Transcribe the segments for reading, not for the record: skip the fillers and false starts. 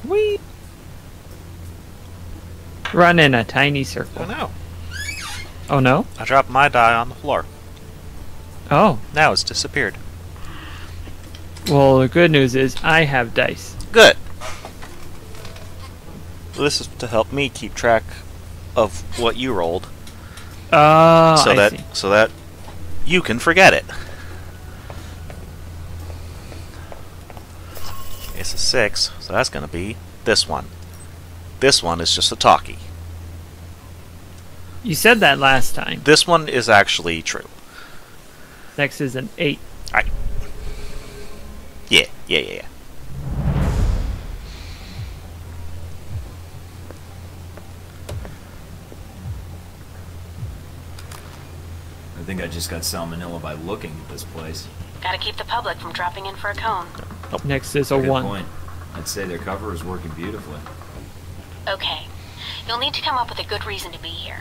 Whee! Run in a tiny circle. Oh no. Oh no? I dropped my die on the floor. Oh. Now it's disappeared. Well, the good news is I have dice. Good. Well, this is to help me keep track of what you rolled. Oh, I see. So that you can forget it. It's a 6, so that's going to be this one. This one is just a talkie. You said that last time. This one is actually true. Next is an 8. Alright. Yeah. I think I just got salmonella by looking at this place. Gotta keep the public from dropping in for a cone. Next is a Good 1. point. I'd say their cover is working beautifully. Okay. You'll need to come up with a good reason to be here.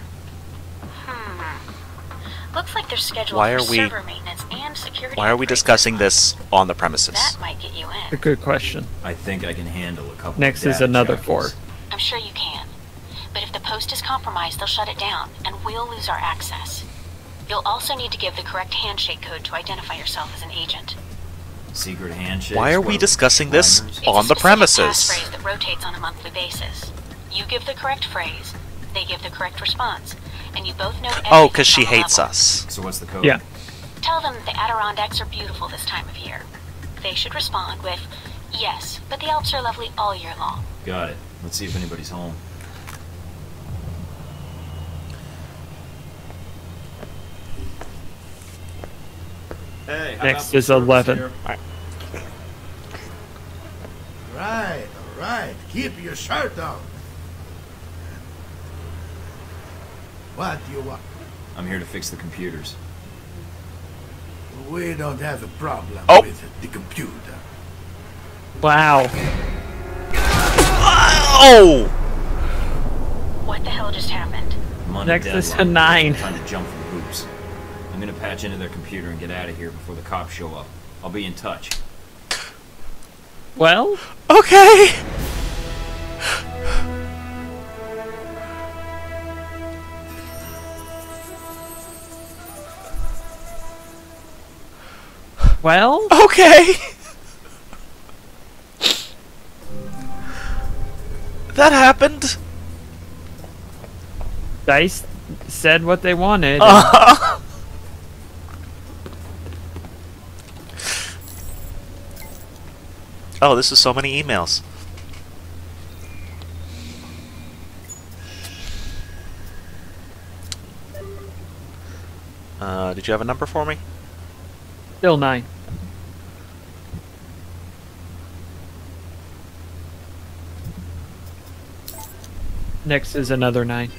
Looks like they're scheduled Why for are we- server maintenance and security. Why are we upgrades discussing this this on the premises? month. That might get you A in. good question. I think I can handle a couple Next of is data another checkers. 4. I'm sure you can. But if the post is compromised, they'll shut it down, and we'll lose our access. You'll also need to give the correct handshake code to identify yourself as an agent. Secret handshakes. Why are we what discussing this climbers? It's on a the specific premises? passphrase that rotates on a monthly basis. You give the correct phrase, they give the correct response, and you both know Oh, everything because she from the hates level. us. So what's the code? Yeah. Tell them the Adirondacks are beautiful this time of year. They should respond with, yes, but the Alps are lovely all year long. Got it. Let's see if anybody's home. Hey, how Next about is some service 11. here? Right, all right. Keep your shirt on. What do you want? I'm here to fix the computers. We don't have a problem Oh. with the computer. Wow. Oh! What the hell just happened? I'm on a Next is a deadline. 9. I'm trying to jump through hoops. I'm gonna patch into their computer and get out of here before the cops show up. I'll be in touch. Well, Okay! well, Okay! That happened! dice said what they wanted. Oh, this is so many emails. Did you have a number for me? Still 9. Next is another 9.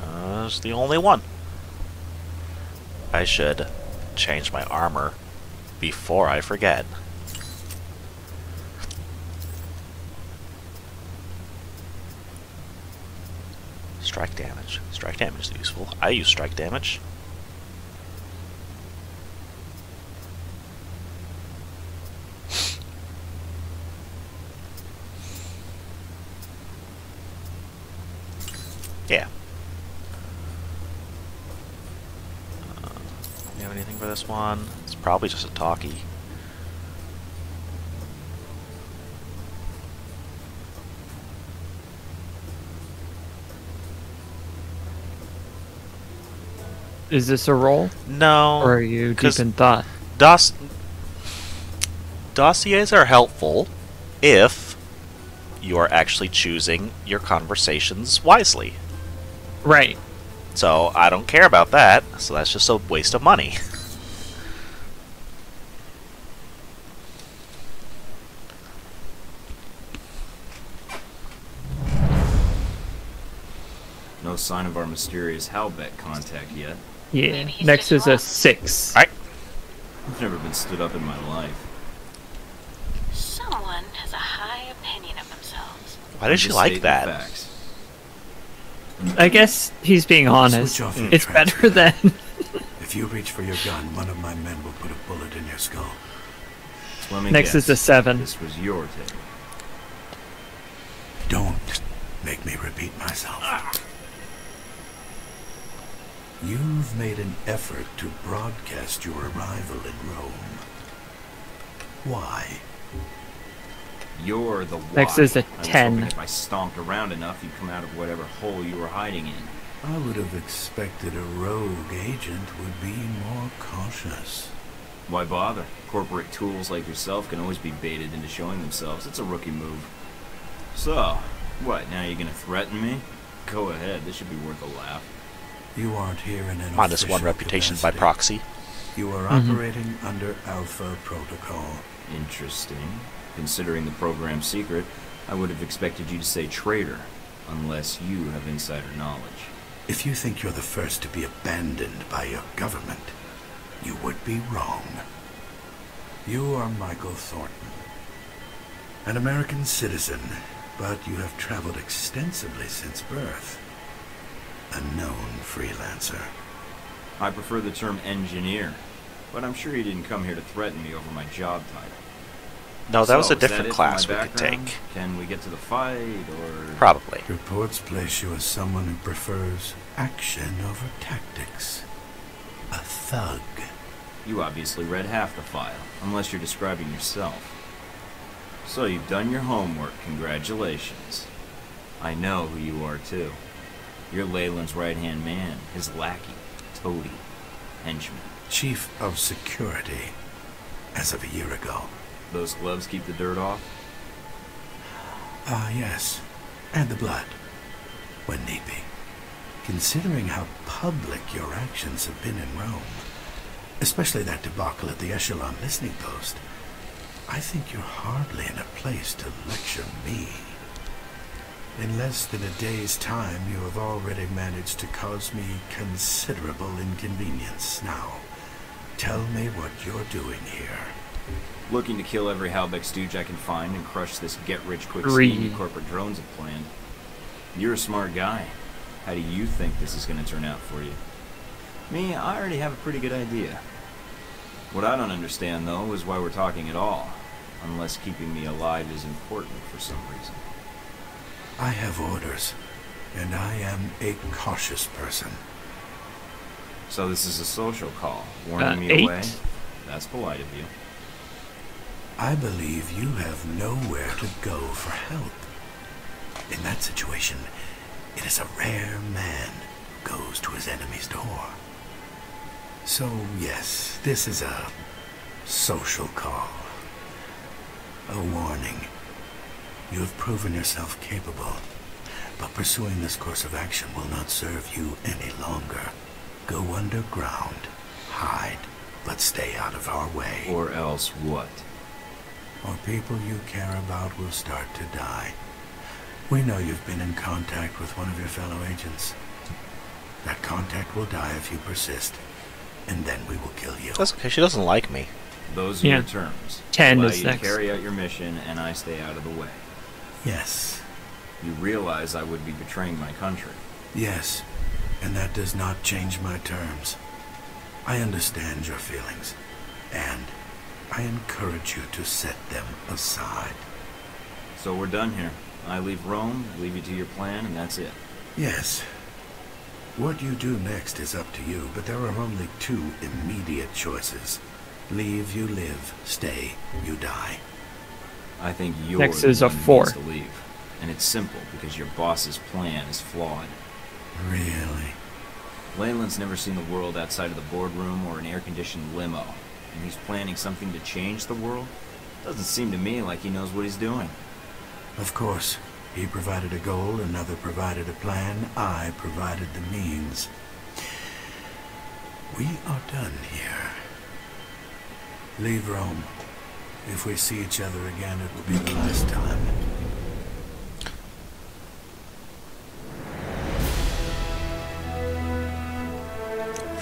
That's the only one. I should change my armor before I forget. Strike damage. Strike damage is useful. I use strike damage. Yeah. You have anything for this one? It's probably just a talkie. Is this a roll? No. Or are you 'cause deep in thought? Dossiers are helpful if you are actually choosing your conversations wisely. Right. So I don't care about that, so that's just a waste of money. No sign of our mysterious Halbeck contact yet. Yeah. Maybe he's Next just is a lost. 6. Alright. I've never been stood up in my life. Someone has a high opinion of themselves. Why did you Just like stating that? facts. I guess he's being honest. Switch off your It's transfer. better than... If you reach for your gun, one of my men will put a bullet in your skull. So let me Next is guess. a 7. This was your take. Don't make me repeat myself. You've made an effort to broadcast your arrival in Rome. Why? You're the why. Next is a I was 10. hoping if I stomped around enough, you'd come out of whatever hole you were hiding in. I would have expected a rogue agent would be more cautious. Why bother? Corporate tools like yourself can always be baited into showing themselves. It's a rookie move. So, what, now you're gonna threaten me? Go ahead, this should be worth a laugh. You aren't here in an -1 official reputation by capacity. proxy. You are operating under Alpha Protocol. Interesting. Considering the program's secret, I would have expected you to say traitor, unless you have insider knowledge. If you think you're the first to be abandoned by your government, you would be wrong. You are Michael Thornton, an American citizen, but you have traveled extensively since birth. A known freelancer. I prefer the term engineer, but I'm sure you didn't come here to threaten me over my job title. No, that was So, a is that different it for class my we could background? take. Can we get to the fight, or... Probably. Reports place you as someone who prefers action over tactics. A thug. You obviously read half the file, unless you're describing yourself. So you've done your homework, congratulations. I know who you are too. You're Leyland's right-hand man, his lackey, toady, henchman. Chief of Security, as of a year ago. Those gloves keep the dirt off? Ah, yes. And the blood, when need be. Considering how public your actions have been in Rome, especially that debacle at the Echelon listening post, I think you're hardly in a place to lecture me. In less than a day's time, you have already managed to cause me considerable inconvenience. Now, tell me what you're doing here. Looking to kill every Halbeck stooge I can find and crush this get-rich-quick 3. scheme you corporate drones have planned. You're a smart guy. How do you think this is going to turn out for you? Me, I already have a pretty good idea. What I don't understand, though, is why we're talking at all. Unless keeping me alive is important for some reason. I have orders, and I am a cautious person. So this is a social call, warning me 8. away? That's polite of you. I believe you have nowhere to go for help. In that situation, it is a rare man who goes to his enemy's door. So, yes, this is a social call. A warning. You have proven yourself capable, but pursuing this course of action will not serve you any longer. Go underground, hide, but stay out of our way. Or else what? Or people you care about will start to die. We know you've been in contact with one of your fellow agents. That contact will die if you persist, and then we will kill you. That's okay, she doesn't like me. Those are Yeah. your terms. 10 Allow is you to next. carry out your mission, and I stay out of the way. Yes, You realize I would be betraying my country. yes, and that does not change my terms. I understand your feelings, and I encourage you to set them aside. So we're done here. I leave Rome, leave you to your plan, and that's it. Yes. What you do next is up to you, but there are only 2 immediate choices. Leave, you live. Stay, you die. I think you're Next the is a one who 4. needs to leave. And it's simple, because your boss's plan is flawed. Really? Leyland's never seen the world outside of the boardroom or an air-conditioned limo, and he's planning something to change the world? Doesn't seem to me like he knows what he's doing. Of course, he provided a goal, another provided a plan, I provided the means. We are done here. Leave Rome. If we see each other again, it will be the last time.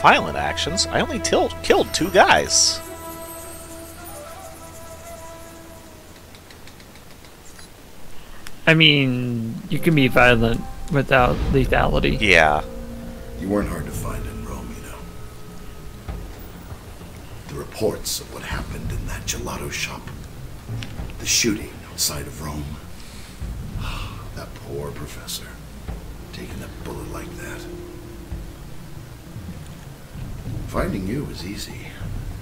Violent actions? I only killed 2 guys. I mean, you can be violent without lethality. Yeah. You weren't hard to find in Rome, you know. The reports of what happened in that gelato shop. The shooting outside of Rome. That poor professor. Taking a bullet like that. Finding you was easy.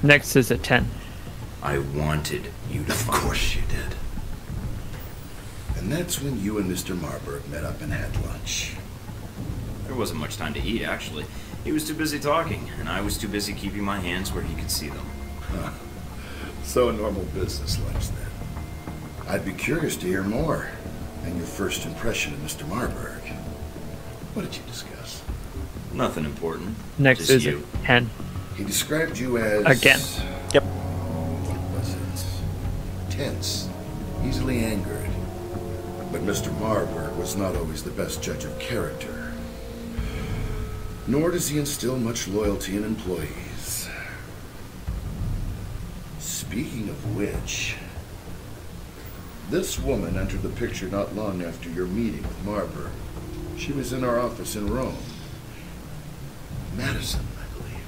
Next is a 10. I wanted you to Of find course you did. And that's when you and Mr. Marburg met up and had lunch. There wasn't much time to eat, actually. He was too busy talking, and I was too busy keeping my hands where he could see them. Huh. So a normal business lunch then. I'd be curious to hear more. And your first impression of Mr. Marburg. What did you discuss? Nothing important. Next Just is you. a 10. He described you as... Again. Yep. What was it? Tense. Easily angered. But Mr. Marburg was not always the best judge of character. Nor does he instill much loyalty in employees. Speaking of which... This woman entered the picture not long after your meeting with Marburg. She was in our office in Rome. Madison, I believe.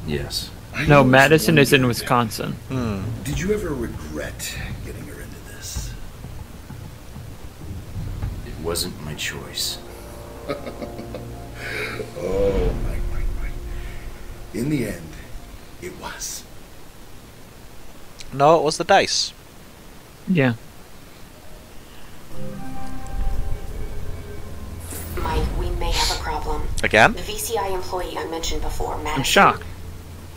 Yes. I No, always Madison is in wondered, Wisconsin. Did you ever regret getting her into this? It wasn't my choice. Oh, my. In the end, it was. No, it was the dice. Yeah. Mike, we may have a problem. Again? The VCI employee I mentioned before, Madison. I'm shocked.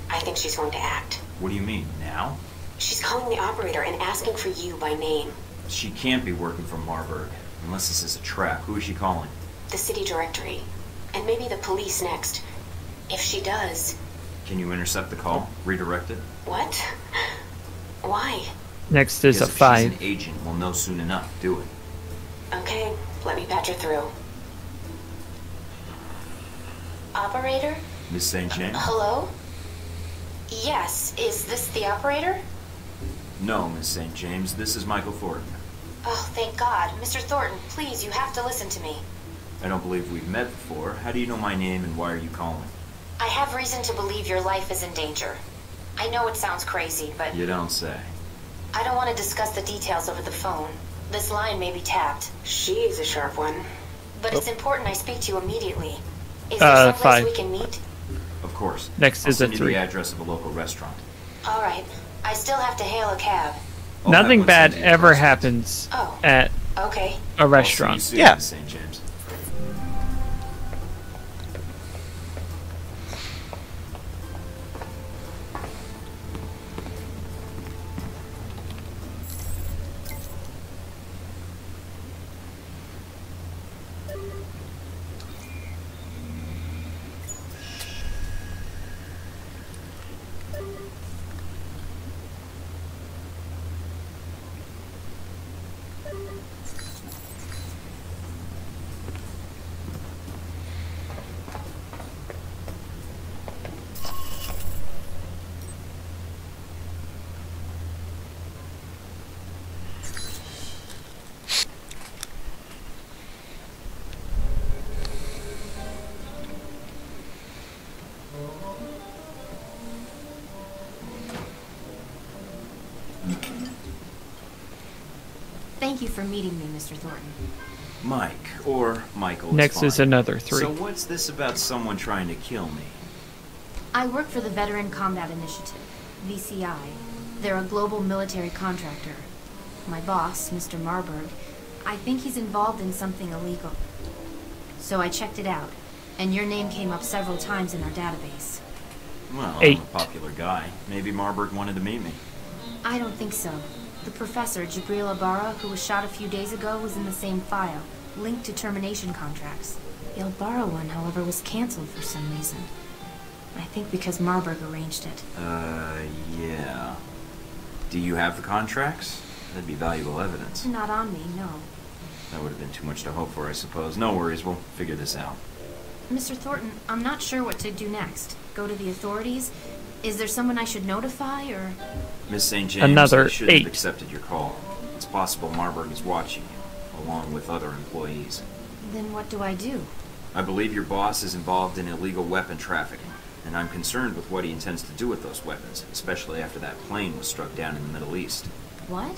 I think she's going to act. What do you mean, now? She's calling the operator and asking for you by name. She can't be working for Marburg. Unless this is a trap. Who is she calling? The city directory. And maybe the police next. If she does... Can you intercept the call? Redirect it? What? Why? Next is Because a if 5. she's an agent, we'll know soon enough. Do it. Okay, let me patch her through. Operator? Miss St. James? Hello? Yes, is this the operator? No, Miss St. James. This is Michael Thornton. Oh, thank God. Mr. Thornton, please, you have to listen to me. I don't believe we've met before. How do you know my name and why are you calling? I have reason to believe your life is in danger. I know it sounds crazy, but You don't say. I don't want to discuss the details over the phone. This line may be tapped. She's a sharp one. But it's important I speak to you immediately. Is there someplace 5. we can meet? Of course. Next I'll is a send you 3. the address of a local restaurant. All right. I still have to hail a cab. I'll have Nothing one bad sent to you ever first. happens Oh. at Okay. a I'll see you restaurant. soon, Yeah. Miss St. James. Thank you for meeting me, Mr. Thornton. Mike, or Michael. Next is fine. another 3. So what's this about someone trying to kill me? I work for the Veteran Combat Initiative, VCI. They're a global military contractor. My boss, Mr. Marburg, I think he's involved in something illegal. So I checked it out, and your name came up several times in our database. Well, 8. I'm a popular guy. Maybe Marburg wanted to meet me. I don't think so. The professor, Jabril Ibarra, who was shot a few days ago, was in the same file, linked to termination contracts. The Ibarra one, however, was cancelled for some reason. I think because Marburg arranged it. Yeah. Do you have the contracts? That'd be valuable evidence. Not on me, no. That would have been too much to hope for, I suppose. No worries, we'll figure this out. Mr. Thornton, I'm not sure what to do next. Go to the authorities? Is there someone I should notify, or...? Miss St. James, Another I should have 8. accepted your call. It's possible Marburg is watching you, along with other employees. Then what do I do? I believe your boss is involved in illegal weapon trafficking, and I'm concerned with what he intends to do with those weapons, especially after that plane was struck down in the Middle East. What?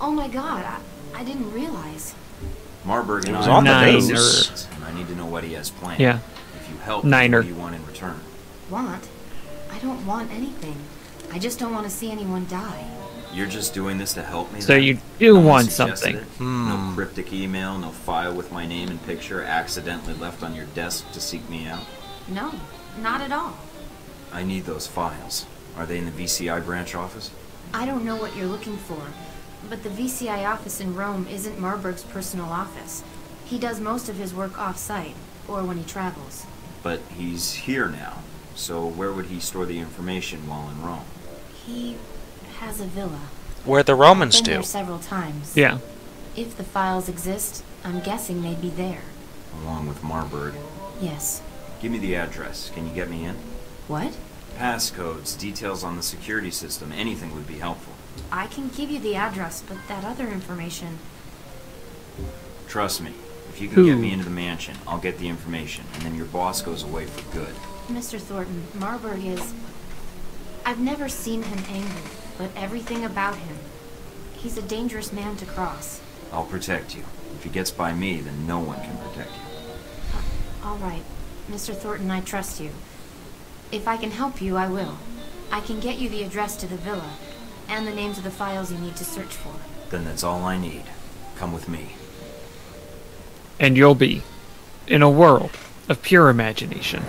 Oh my god, I didn't realize. Marburg and It was I on the are news. close, and I need to know what he has planned. Yeah. If you help, Niner. what do you want in return? Want? I don't want anything. I just don't want to see anyone die. You're just doing this to help me? So then? you do No one want suggested something. it? No cryptic email, no file with my name and picture accidentally left on your desk to seek me out? No, not at all. I need those files. Are they in the VCI branch office? I don't know what you're looking for, but the VCI office in Rome isn't Marburg's personal office. He does most of his work off-site, or when he travels. But he's here now, so where would he store the information while in Rome? He has a villa. Where the Romans Been do. there several times. Yeah. If the files exist, I'm guessing they'd be there. Along with Marburg. Yes. Give me the address. Can you get me in? What? Passcodes, details on the security system, anything would be helpful. I can give you the address, but that other information... Trust me, if you can get Who? me into the mansion, I'll get the information, and then your boss goes away for good. Mr. Thornton, Marburg is... I've never seen him angry, but everything about him. He's a dangerous man to cross. I'll protect you. If he gets by me, then no one can protect you. All right. Mr. Thornton, I trust you. If I can help you, I will. I can get you the address to the villa, and the names of the files you need to search for. Then that's all I need. Come with me. And you'll be in a world of pure imagination.